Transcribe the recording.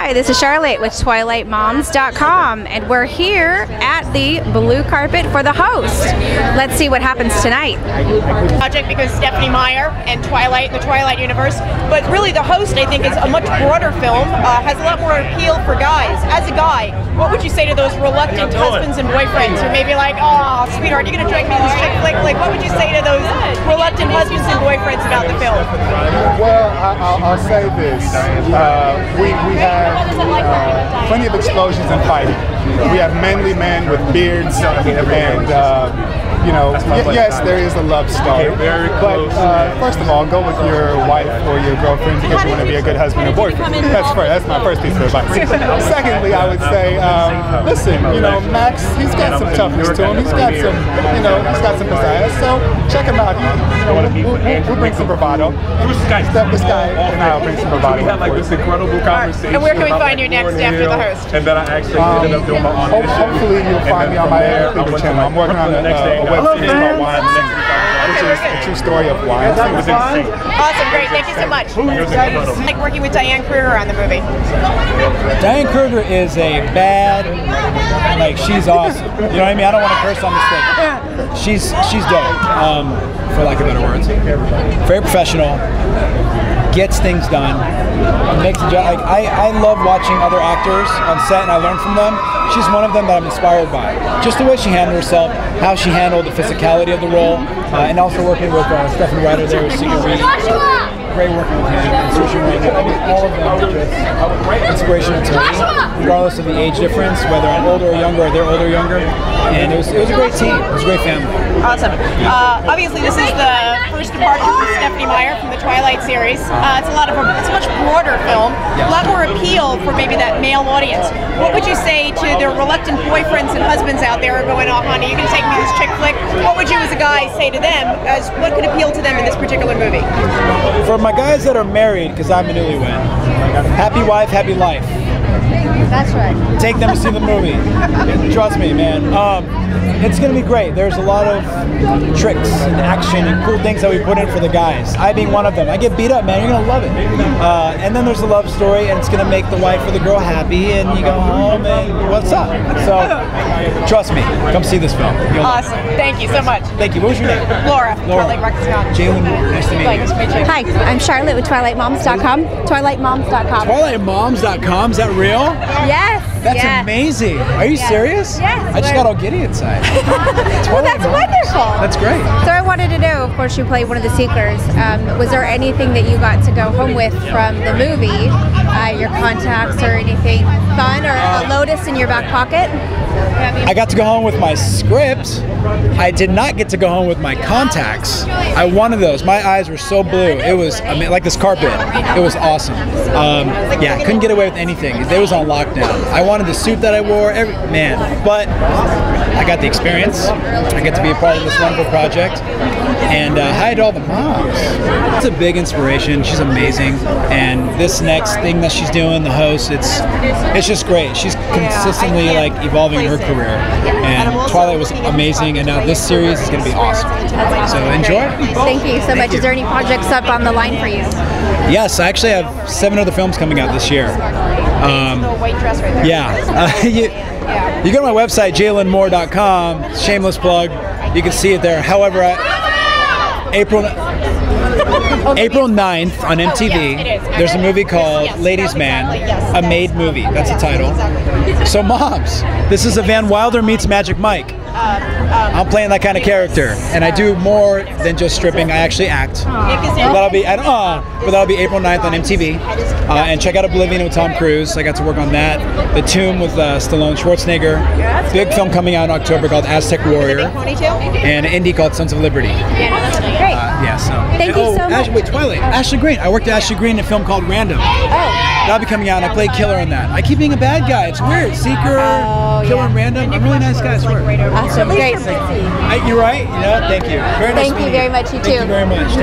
Hi, this is Charlotte with TwilightMoms.com, and we're here at the blue carpet for the host. Let's see what happens tonight. Project because Stephenie Meyer and Twilight, the Twilight universe, but really the host, I think, is a much broader film, has a lot more appeal for guys. As a guy, what would you say to those reluctant husbands and boyfriends who may be like, oh, sweetheart, you're going to drag me to this chick flick? Like, what would you say to those reluctant husbands and boyfriends about the film? Well, I'll say this. We have plenty of explosions and fighting. We have manly men with beards, and you know, yes, there is a love story. But first of all, go with your wife or your girlfriend because you want to be a good husband or boyfriend. That's my first piece of advice. Secondly, I would say, listen, you know, Max, he's got some toughness to him. He's got some, you know, he's got some pizzazz. So check him out. We'll bring some bravado. This guy and I'll bring some bravado. We had like this incredible conversation. And where can we find you next after the host? And then I actually ended up doing my audition. Hopefully you'll find me on my Cleaver channel. I'm working on a web series called Wine, which is a true story of wine. It was insane. Awesome, great, thank you so much. Like working with Diane Kruger on the movie. Diane Kruger is a bad, like, she's awesome. You know what I mean? I don't want to curse on this thing. She's dope, for lack of better words. Very professional, gets things done, makes a job. Like, I love watching other actors on set and I learn from them. She's one of them that I'm inspired by. Just the way she handled herself, how she handled the physicality of the role, and also working with Stephenie right there with Secret Read. Great working with him. And Sushi Reed. I mean, all of them are just inspirational to me, regardless of the age difference, whether I'm older or younger, or they're older or younger. And it was a great team. It was a great family. Awesome. Obviously, this is the first departure from Stephenie Meyer from the Twilight series. It's a much broader film, a lot more appeal for maybe that male audience. What would you say to the reluctant boyfriends and husbands out there who are going, oh, honey, you're going to take me to this chick flick? What would you, as a guy, say to them as what could appeal to them in this particular movie? For my guys that are married, because I'm a newlywed, happy wife, happy life. That's right. Take them to see the movie. Trust me, man. It's going to be great. There's a lot of tricks and action and cool things that we put in for the guys. I being one of them. I get beat up, man. You're going to love it. And then there's a love story, and it's going to make the wife or the girl happy, and you go home, and what's up? So, trust me. Come see this film. Awesome. Thank you so much. Thank you. What was your name? Laura. Twilight Lexicon. Jaylen Moore. Nice to meet you. Nice to meet you. Hi, I'm Charlotte with TwilightMoms.com. TwilightMoms.com. TwilightMoms.com? Is that real? Yes. That's amazing. Are you serious? Yes. I just got all giddy inside. Well, that's wonderful. That's great. So I wanted to know, of course, you played one of the Seekers. Was there anything that you got to go home with from the movie? Your contacts or anything fun, or a lotus in your back pocket? I got to go home with my script. I did not get to go home with my contacts. I wanted those. My eyes were so blue. It was, I mean, like this carpet. It was awesome. Yeah, couldn't get away with anything. It was on lockdown. I wanted the suit that I wore, man. But I got the experience. I get to be a part of this wonderful project. And hi to all the moms. It's a big inspiration. She's amazing. And this next thing that she's doing, the host, it's just great. She's consistently like evolving her career. And Twilight was amazing, and now this series is going to be awesome. So enjoy. Thank you so much. Is there any projects up on the line for you? Yes, I actually have 7 other films coming out this year. The white dress right there. Yeah. You go to my website, JaylenMoore.com. Shameless plug. You can see it there. However, April 9th on MTV, there's a movie called Ladies Man, a made movie. That's the title. So moms, this is a Van Wilder meets Magic Mike. I'm playing that kind of character, and I do more than just stripping. I actually act. But that'll be April 9th on MTV. And check out Oblivion with Tom Cruise. I got to work on that. The Tomb with Stallone Schwarzenegger. Big film coming out in October called Aztec Warrior. And an indie called Sons of Liberty. Great. Thank you so much. Wait, Twilight. Ashley Green. I worked with Ashley Green in a film called Random. That'll be coming out, and I played Killer in that. I keep being a bad guy. It's weird. Seeker, Killer, and Random. I'm a really nice guy, I swear. Awesome. Great. You're right. Thank you. Very nice Thank you very much. You too. Thank you very much.